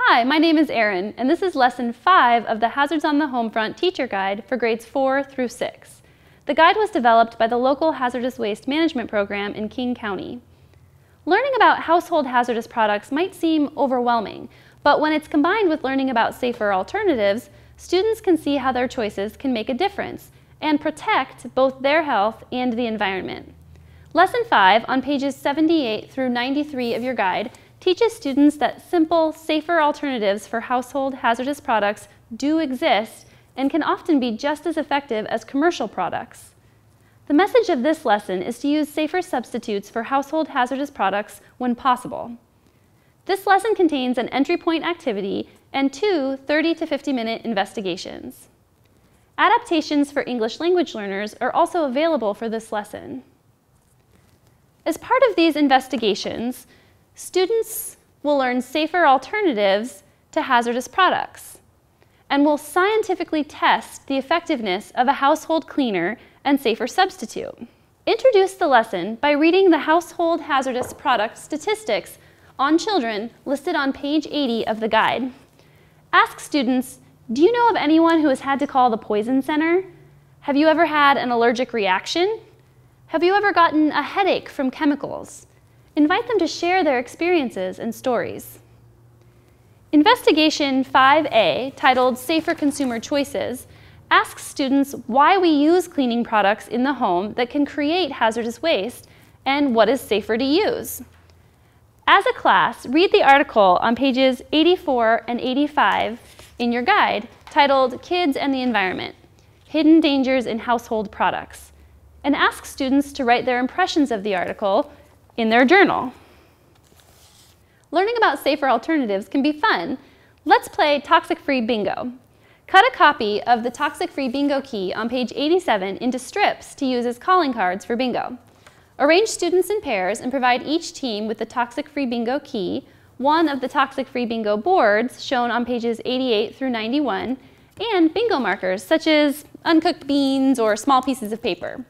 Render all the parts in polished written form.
Hi, my name is Erin, and this is Lesson 5 of the Hazards on the Homefront Teacher Guide for grades 4 through 6. The guide was developed by the local hazardous waste management program in King County. Learning about household hazardous products might seem overwhelming, but when it's combined with learning about safer alternatives, students can see how their choices can make a difference and protect both their health and the environment. Lesson 5 on pages 78 through 93 of your guide teaches students that simple, safer alternatives for household hazardous products do exist and can often be just as effective as commercial products. The message of this lesson is to use safer substitutes for household hazardous products when possible. This lesson contains an entry point activity and two 30 to 50-minute investigations. Adaptations for English language learners are also available for this lesson. As part of these investigations, students will learn safer alternatives to hazardous products and will scientifically test the effectiveness of a household cleaner and safer substitute. Introduce the lesson by reading the household hazardous product statistics on children listed on page 80 of the guide. Ask students, do you know of anyone who has had to call the Poison Center? Have you ever had an allergic reaction? Have you ever gotten a headache from chemicals? Invite them to share their experiences and stories. Investigation 5A, titled Safer Consumer Choices, asks students why we use cleaning products in the home that can create hazardous waste and what is safer to use. As a class, read the article on pages 84 and 85 in your guide titled Kids and the Environment, Hidden Dangers in Household Products, and ask students to write their impressions of the article in their journal. Learning about safer alternatives can be fun. Let's play toxic-free bingo. Cut a copy of the toxic-free bingo key on page 87 into strips to use as calling cards for bingo. Arrange students in pairs and provide each team with the toxic-free bingo key, one of the toxic-free bingo boards shown on pages 88 through 91, and bingo markers such as uncooked beans or small pieces of paper.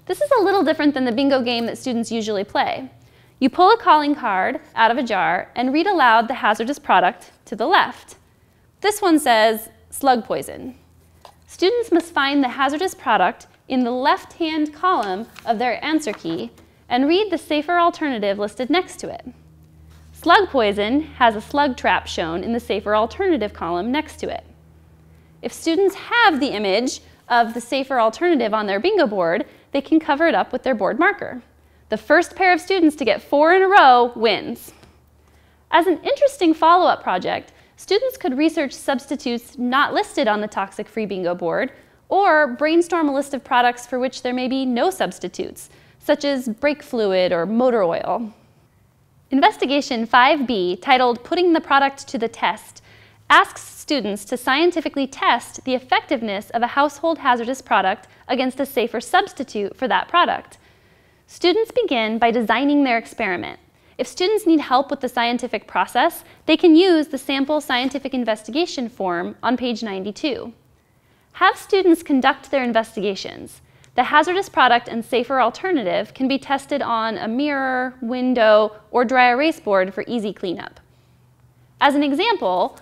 This is a little different than the bingo game that students usually play. You pull a calling card out of a jar and read aloud the hazardous product to the left. This one says Slug Poison. Students must find the hazardous product in the left-hand column of their answer key and read the safer alternative listed next to it. Slug Poison has a slug trap shown in the safer alternative column next to it. If students have the image of the safer alternative on their bingo board, they can cover it up with their board marker. The first pair of students to get 4 in a row wins. As an interesting follow-up project, students could research substitutes not listed on the toxic-free bingo board or brainstorm a list of products for which there may be no substitutes, such as brake fluid or motor oil. Investigation 5B, titled Putting the Product to the Test, asks students to scientifically test the effectiveness of a household hazardous product against a safer substitute for that product. Students begin by designing their experiment. If students need help with the scientific process, they can use the sample scientific investigation form on page 92. Have students conduct their investigations. The hazardous product and safer alternative can be tested on a mirror, window, or dry erase board for easy cleanup. As an example,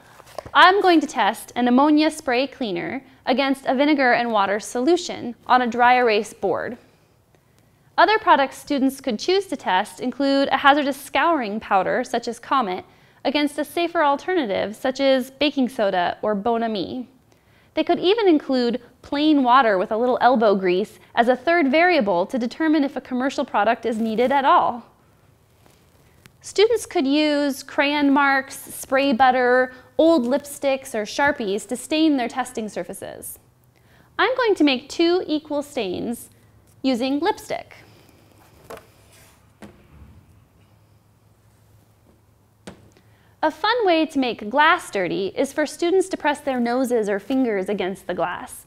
I'm going to test an ammonia spray cleaner against a vinegar and water solution on a dry erase board. Other products students could choose to test include a hazardous scouring powder, such as Comet, against a safer alternative, such as baking soda or Bon Ami. They could even include plain water with a little elbow grease as a third variable to determine if a commercial product is needed at all. Students could use crayon marks, spray butter, old lipsticks, or Sharpies to stain their testing surfaces. I'm going to make 2 equal stains using lipstick. A fun way to make glass dirty is for students to press their noses or fingers against the glass.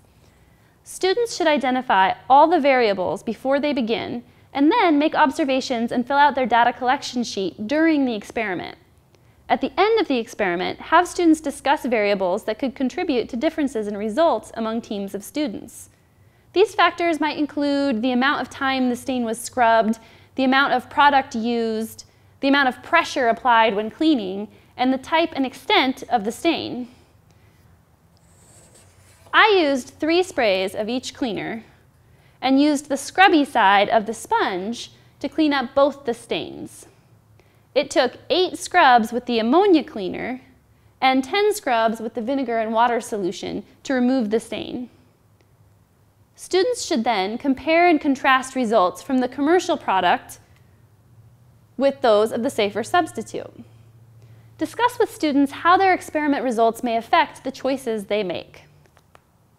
Students should identify all the variables before they begin and then make observations and fill out their data collection sheet during the experiment. At the end of the experiment, have students discuss variables that could contribute to differences in results among teams of students. These factors might include the amount of time the stain was scrubbed, the amount of product used, the amount of pressure applied when cleaning, and the type and extent of the stain. I used 3 sprays of each cleaner and used the scrubby side of the sponge to clean up both the stains. It took 8 scrubs with the ammonia cleaner and 10 scrubs with the vinegar and water solution to remove the stain. Students should then compare and contrast results from the commercial product with those of the safer substitute. Discuss with students how their experiment results may affect the choices they make.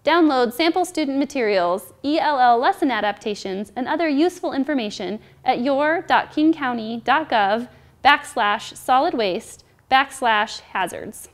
Download sample student materials, ELL lesson adaptations, and other useful information at your.kingcounty.gov/solid waste/hazards.